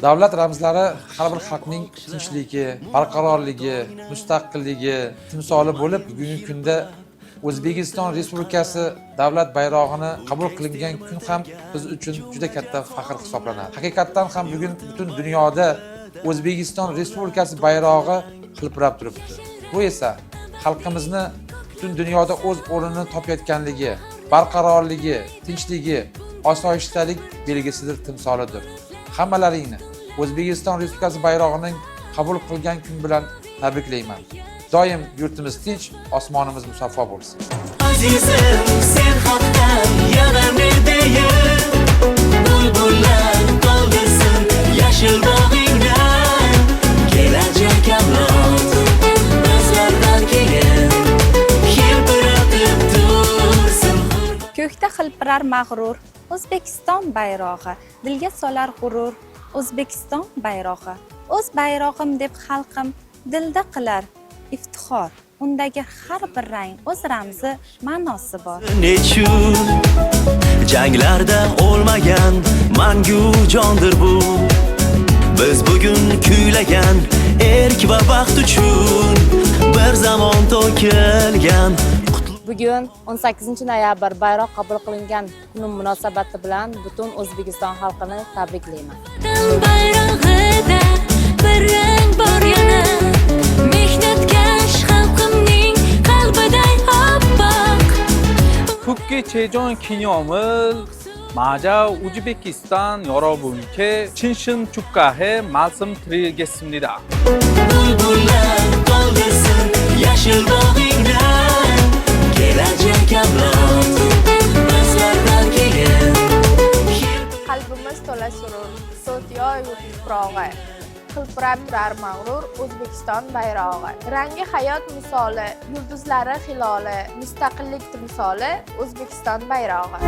Davlat ramzlari har bir xalqning tinchligi, barqarorligi, mustaqilligi timsoli bo'lib, bugungi kunda O'zbekiston Respublikasi davlat bayrog'ini qabul qilingan kun ham biz uchun juda katta faxr hisoblanadi. Haqiqatan ham bugun butun dunyoda O'zbekiston Respublikasi bayrog'i hilpirab turibdi. Bu esa xalqimizni butun dunyoda o'z o'rnini topayotganligi, barqarorligi, tinchligi, osoyishtalik belgisidir, timsolidir. Hammalaringni O'zbekiston Respublikasi bayrog'ining qabul qilgan kun bilan tabriklayman. Doim yurtimiz tinch, osmonimiz musaffo bo'lsin. Azizim, sen haqdan yana merdayim. Bulbullar qoldirsin yashil bog'ingdan. Kelajak avlod bizlardan keyin hilpiratib tursin. Ko'kda hilpirar mag'rur O'zbekiston bayrog'i, dilga solar g'urur O'zbekiston bayrog'i. O'z bayrog'im deb xalqim dilda qilar iftixor. Undagi har bir rang o'z ramzi, ma'nosi bor. Nechun janglarda o'lmagan mangu jondir bu. Biz bugun kuylagan erk va baxt uchun bir zamon to'kilgan. Bugun 18-noyabr bayroq qabul qilingan kuni munosabati bilan butun O'zbekiston xalqini tabriklayman. Bayrog'ida bir rang bor yana, mehnatkash xalqimning qalbiday oppoq. 국기 제정 기념을 맞아 우즈베키스탄 여러분께 진심 축하해 말씀드리겠습니다. Bulbullar qoldirsin yashil bog'ingdan. Kelajak avlod bizlardan keyin Qalbimiz to'la surur, so'tyoy tuprog'i. Hilpirab turar mag'rur O'zbekiston bayrog'i. Rangi hayot misoli, yulduzlari hiloli, mustaqillik timsoli O'zbekiston bayrog'i.